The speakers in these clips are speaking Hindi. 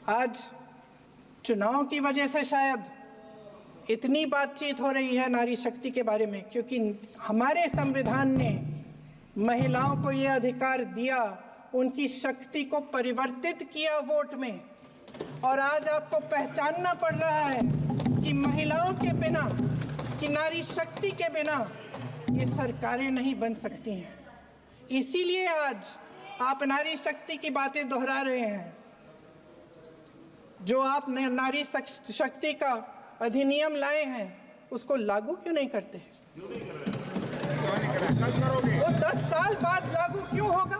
आज चुनाव की वजह से शायद इतनी बातचीत हो रही है नारी शक्ति के बारे में, क्योंकि हमारे संविधान ने महिलाओं को ये अधिकार दिया, उनकी शक्ति को परिवर्तित किया वोट में। और आज आपको पहचानना पड़ रहा है कि महिलाओं के बिना, कि नारी शक्ति के बिना ये सरकारें नहीं बन सकती हैं। इसीलिए आज आप नारी शक्ति की बातें दोहरा रहे हैं। जो आप नारी शक्ति का अधिनियम लाए हैं उसको लागू क्यों नहीं करते? वो 10 साल बाद लागू क्यों होगा?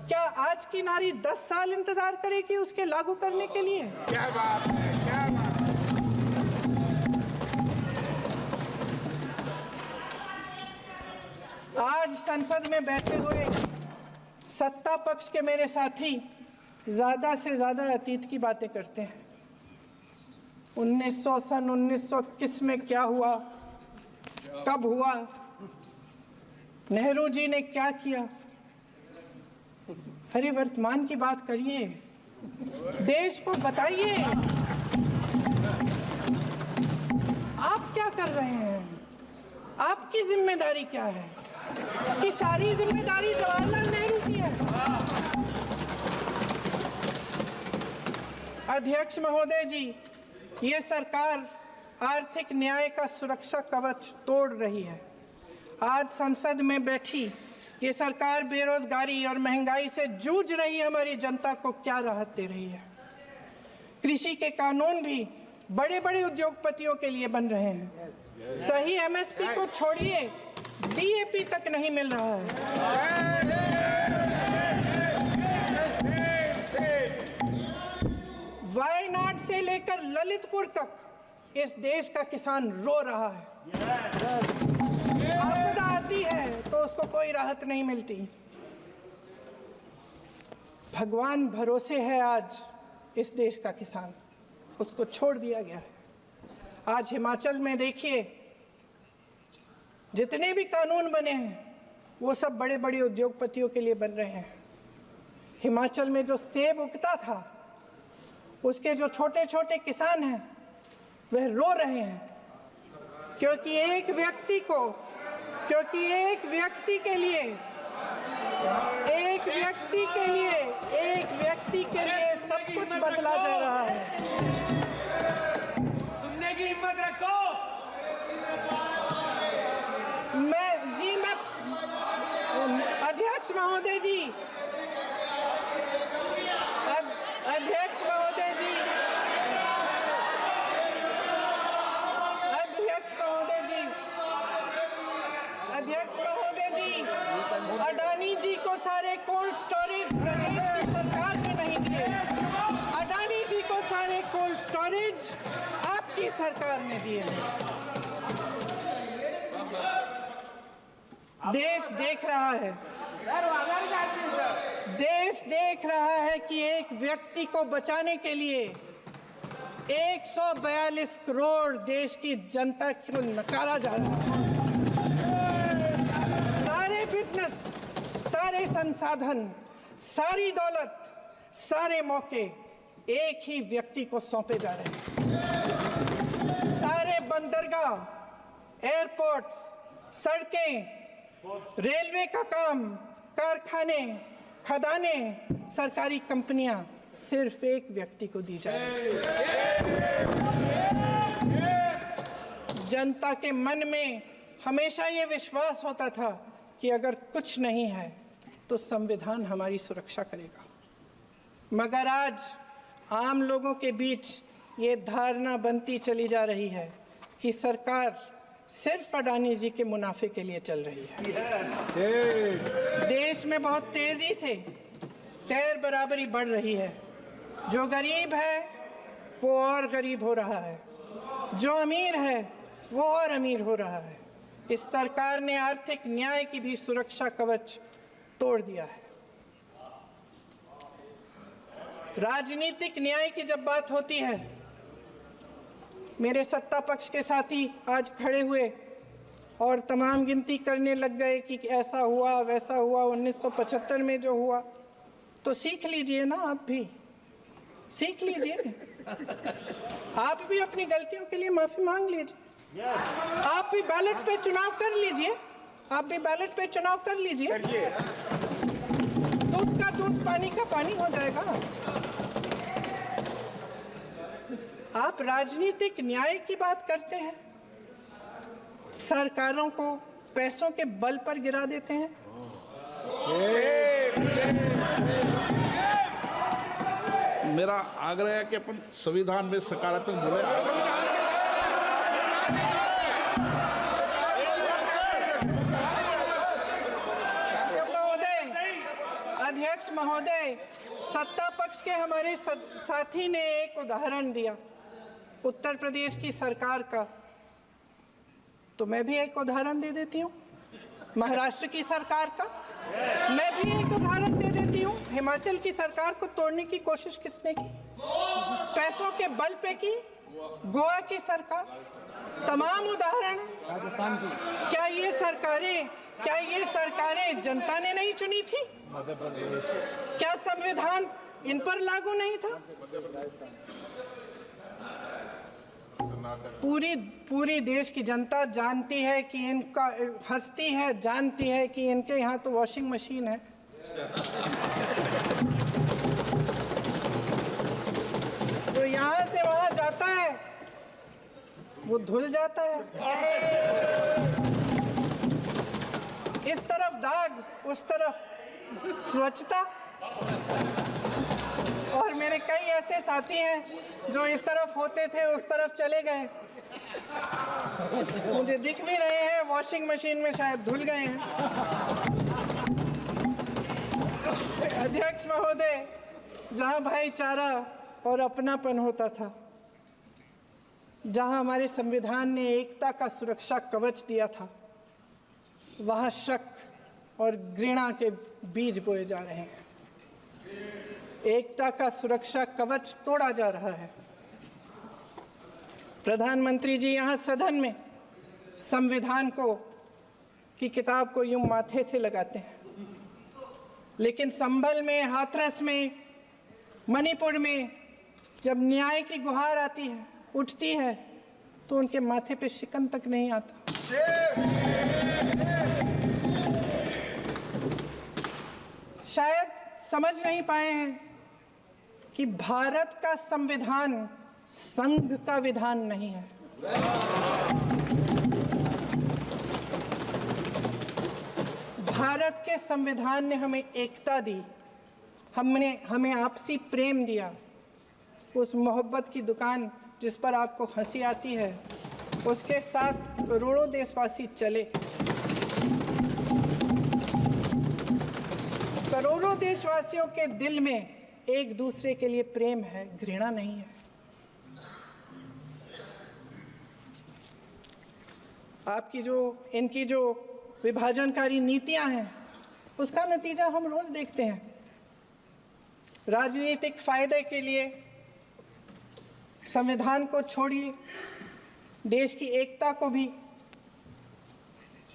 क्या आज की नारी 10 साल इंतजार करेगी उसके लागू करने के लिए? क्या बात है, क्या बात है। आज संसद में बैठे हुए सत्ता पक्ष के मेरे साथी ज़्यादा से ज़्यादा अतीत की बातें करते हैं। 1921 में क्या हुआ, कब हुआ, नेहरू जी ने क्या किया। अरे वर्तमान की बात करिए, देश को बताइए आप क्या कर रहे हैं, आपकी जिम्मेदारी क्या है? कि सारी जिम्मेदारी जवाहरलाल नेहरू की है। अध्यक्ष महोदय जी, ये सरकार आर्थिक न्याय का सुरक्षा कवच तोड़ रही है। आज संसद में बैठी ये सरकार बेरोजगारी और महंगाई से जूझ रही हमारी जनता को क्या राहत दे रही है? कृषि के कानून भी बड़े बड़े उद्योगपतियों के लिए बन रहे हैं। सही एमएसपी को छोड़िए, डीएपी तक नहीं मिल रहा है। वायनाड से लेकर ललितपुर तक इस देश का किसान रो रहा है। आपदा आती है तो उसको कोई राहत नहीं मिलती। भगवान भरोसे है आज इस देश का किसान, उसको छोड़ दिया गया है। आज हिमाचल में देखिए, जितने भी कानून बने हैं वो सब बड़े बड़े उद्योगपतियों के लिए बन रहे हैं। हिमाचल में जो सेब उगता था उसके जो छोटे छोटे किसान हैं वह रो रहे हैं, क्योंकि एक व्यक्ति के लिए सब कुछ बदला जा रहा है। सुनने की हिम्मत रखो। मैं अध्यक्ष महोदय जी, अध्यक्ष महोदय जी, अडानी जी को सारे कोल्ड स्टोरेज प्रदेश की सरकार ने नहीं दिए। अडानी जी को सारे कोल्ड स्टोरेज आपकी सरकार ने दिए। देश देख रहा है कि एक व्यक्ति को बचाने के लिए 142 करोड़ देश की जनता को नकारा जा रहा है। सारे बिजनेस, सारे संसाधन, सारी दौलत, सारे मौके एक ही व्यक्ति को सौंपे जा रहे हैं। सारे बंदरगाह, एयरपोर्ट्स, सड़कें, रेलवे का काम, कारखाने, खदाने, सरकारी कंपनियां सिर्फ एक व्यक्ति को दी जा रही है। जनता के मन में हमेशा ये विश्वास होता था कि अगर कुछ नहीं है तो संविधान हमारी सुरक्षा करेगा, मगर आज आम लोगों के बीच ये धारणा बनती चली जा रही है कि सरकार सिर्फ अडानी जी के मुनाफे के लिए चल रही है। देश में बहुत तेजी से गैर बराबरी बढ़ रही है। जो गरीब है वो और गरीब हो रहा है, जो अमीर है वो और अमीर हो रहा है। इस सरकार ने आर्थिक न्याय की भी सुरक्षा कवच तोड़ दिया है। राजनीतिक न्याय की जब बात होती है, मेरे सत्ता पक्ष के साथी आज खड़े हुए और तमाम गिनती करने लग गए कि ऐसा हुआ वैसा हुआ, 1975 में जो हुआ, तो सीख लीजिए ना आप भी। सीख लीजिए, आप भी अपनी गलतियों के लिए माफी मांग लीजिए, आप भी बैलेट पे चुनाव कर लीजिए, आप भी बैलेट पे चुनाव कर लीजिए, दूध का दूध पानी का पानी हो जाएगा। आप राजनीतिक न्याय की बात करते हैं, सरकारों को पैसों के बल पर गिरा देते हैं। मेरा आग्रह है कि अपन संविधान में सकारात्मक बोले। अध्यक्ष महोदय, सत्ता पक्ष के हमारे साथी ने एक उदाहरण दिया उत्तर प्रदेश की सरकार का, तो मैं भी एक उदाहरण दे देती हूँ महाराष्ट्र की सरकार का, मैं भी एक उदाहरण दे देती हूँ हिमाचल की सरकार को तोड़ने की कोशिश किसने की, पैसों के बल पे की, गोवा की सरकार, तमाम उदाहरण है। राजस्थान की क्या ये सरकारें जनता ने नहीं चुनी थी? क्या संविधान इन पर लागू नहीं था? पूरी देश की जनता जानती है कि इनका हंसती है, जानती है कि इनके यहाँ तो वॉशिंग मशीन है। तो यहाँ से वहाँ जाता है, वो धुल जाता है। इस तरफ दाग, उस तरफ स्वच्छता। और मेरे कई ऐसे साथी हैं जो इस तरफ होते थे उस तरफ चले गए, मुझे दिख भी रहे हैं, वॉशिंग मशीन में शायद धुल गए हैं। अध्यक्ष महोदय, जहां भाईचारा और अपनापन होता था, जहां हमारे संविधान ने एकता का सुरक्षा कवच दिया था, वहां शक और घृणा के बीज बोए जा रहे हैं। एकता का सुरक्षा कवच तोड़ा जा रहा है। प्रधानमंत्री जी यहाँ सदन में संविधान की किताब को यूं माथे से लगाते हैं, लेकिन संभल में, हाथरस में, मणिपुर में जब न्याय की गुहार आती है, उठती है, तो उनके माथे पे शिकन तक नहीं आता। शायद समझ नहीं पाए हैं कि भारत का संविधान संघ का विधान नहीं है। भारत के संविधान ने हमें एकता दी, हमें आपसी प्रेम दिया। उस मोहब्बत की दुकान जिस पर आपको हंसी आती है, उसके साथ करोड़ों देशवासी चले। करोड़ों देशवासियों के दिल में एक दूसरे के लिए प्रेम है, घृणा नहीं है। इनकी जो विभाजनकारी नीतियां हैं, उसका नतीजा हम रोज देखते हैं। राजनीतिक फायदे के लिए संविधान को छोड़िए, देश की एकता को भी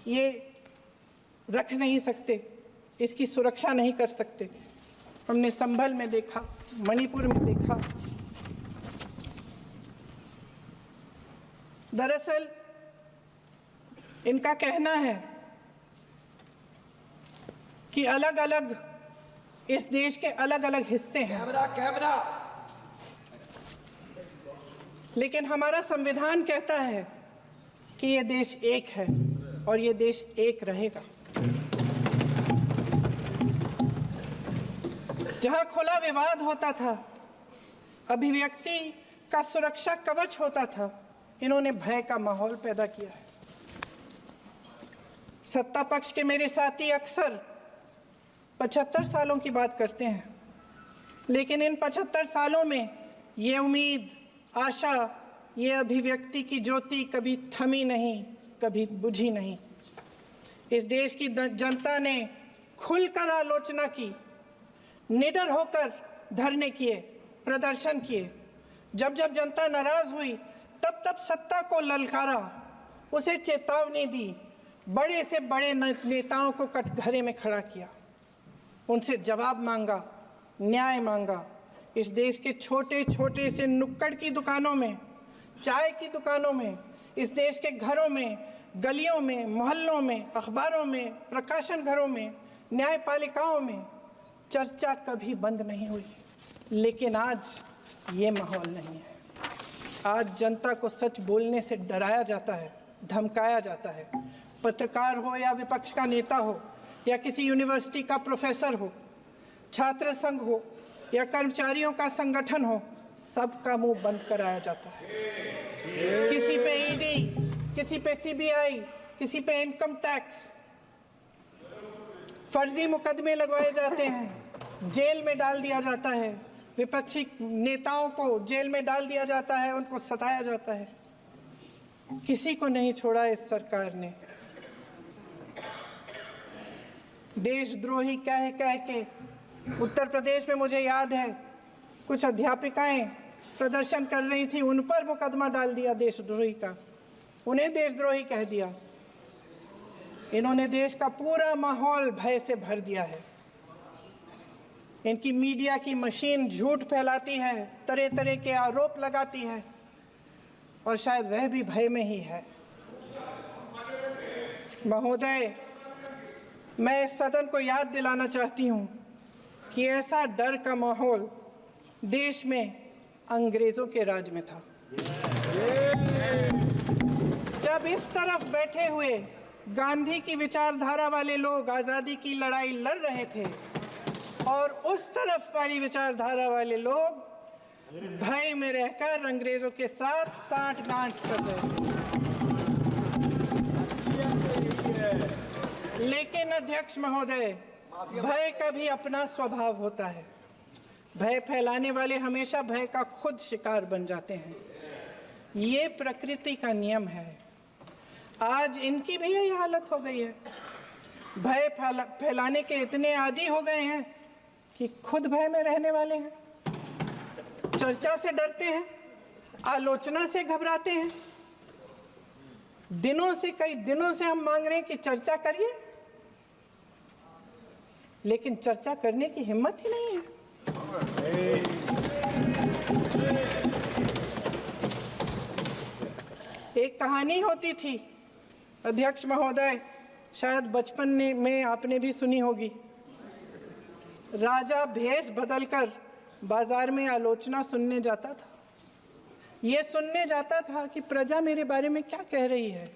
ये रख नहीं सकते, इसकी सुरक्षा नहीं कर सकते। हमने संभल में देखा, मणिपुर में देखा। दरअसल इनका कहना है कि अलग अलग इस देश के अलग अलग हिस्से हैं, कैमरा लेकिन हमारा संविधान कहता है कि ये देश एक है और ये देश एक रहेगा। जहां खुला विवाद होता था, अभिव्यक्ति का सुरक्षा कवच होता था, इन्होंने भय का माहौल पैदा किया है। सत्ता पक्ष के मेरे साथी अक्सर 75 सालों की बात करते हैं, लेकिन इन 75 सालों में ये उम्मीद, आशा, ये अभिव्यक्ति की ज्योति कभी थमी नहीं, कभी बुझी नहीं। इस देश की जनता ने खुलकर आलोचना की, निडर होकर धरने किए, प्रदर्शन किए। जब जब जनता नाराज हुई, तब तब सत्ता को ललकारा, उसे चेतावनी दी, बड़े से बड़े नेताओं को कटघरे में खड़ा किया, उनसे जवाब मांगा, न्याय मांगा। इस देश के छोटे छोटे से नुक्कड़ की दुकानों में, चाय की दुकानों में, इस देश के घरों में, गलियों में, मोहल्लों में, अखबारों में, प्रकाशन घरों में, न्यायपालिकाओं में चर्चा कभी बंद नहीं हुई। लेकिन आज ये माहौल नहीं है। आज जनता को सच बोलने से डराया जाता है, धमकाया जाता है। पत्रकार हो या विपक्ष का नेता हो या किसी यूनिवर्सिटी का प्रोफेसर हो, छात्र संघ हो या कर्मचारियों का संगठन हो, सबका मुंह बंद कराया जाता है। किसी पे ईडी, किसी पे सीबीआई, किसी पे इनकम टैक्स, फर्जी मुकदमे लगवाए जाते हैं, जेल में डाल दिया जाता है, विपक्षी नेताओं को जेल में डाल दिया जाता है, उनको सताया जाता है। किसी को नहीं छोड़ा इस सरकार ने। देशद्रोही कह कह के उत्तर प्रदेश में मुझे याद है कुछ अध्यापिकाएं प्रदर्शन कर रही थी, उन पर मुकदमा डाल दिया देशद्रोही का, उन्हें देशद्रोही कह दिया। इन्होंने देश का पूरा माहौल भय से भर दिया है। इनकी मीडिया की मशीन झूठ फैलाती है, तरह तरह के आरोप लगाती है और शायद वह भी भय में ही है। महोदय, मैं इस सदन को याद दिलाना चाहती हूँ कि ऐसा डर का माहौल देश में अंग्रेजों के राज में था। जब इस तरफ बैठे हुए गांधी की विचारधारा वाले लोग आज़ादी की लड़ाई लड़ रहे थे और उस तरफ वाली विचारधारा वाले लोग भय में रहकर अंग्रेजों के साथ साठ-गांठ कर रहे थे। लेकिन अध्यक्ष महोदय, भय का भी अपना स्वभाव होता है। भय फैलाने वाले हमेशा भय का खुद शिकार बन जाते हैं। ये प्रकृति का नियम है। आज इनकी भी यही हालत हो गई है। भय फैलाने के इतने आदी हो गए हैं कि खुद भय में रहने वाले हैं, चर्चा से डरते हैं, आलोचना से घबराते हैं। कई दिनों से हम मांग रहे हैं कि चर्चा करिए, लेकिन चर्चा करने की हिम्मत ही नहीं है। एक कहानी होती थी अध्यक्ष महोदय, शायद बचपन में आपने भी सुनी होगी। राजा भेष बदलकर बाजार में आलोचना सुनने जाता था। ये सुनने जाता था कि प्रजा मेरे बारे में क्या कह रही है,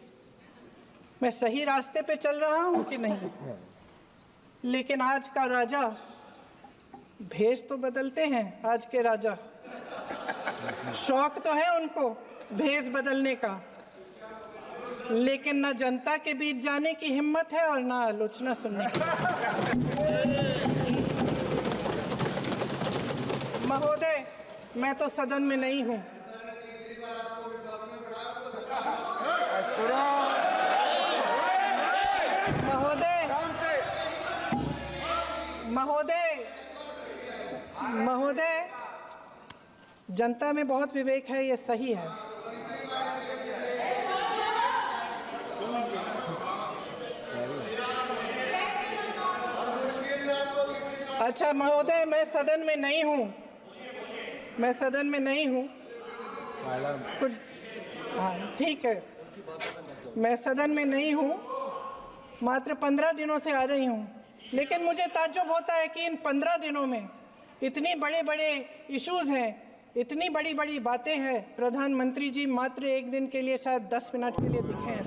मैं सही रास्ते पे चल रहा हूँ कि नहीं। लेकिन आज का राजा, भेष तो बदलते हैं आज के राजा, शौक तो है उनको भेष बदलने का, लेकिन न जनता के बीच जाने की हिम्मत है और न आलोचना सुनने की। महोदय, मैं तो सदन में नहीं हूं। महोदय, जनता में बहुत विवेक है, ये सही है। अच्छा महोदय, मैं सदन में नहीं हूँ, कुछ हाँ ठीक है, मैं सदन में नहीं हूँ, मात्र 15 दिनों से आ रही हूँ। लेकिन मुझे ताज्जुब होता है कि इन 15 दिनों में इतनी बड़े इश्यूज़ हैं, इतनी बड़ी बातें हैं, प्रधानमंत्री जी मात्र एक दिन के लिए शायद 10 मिनट के लिए दिखे हैं।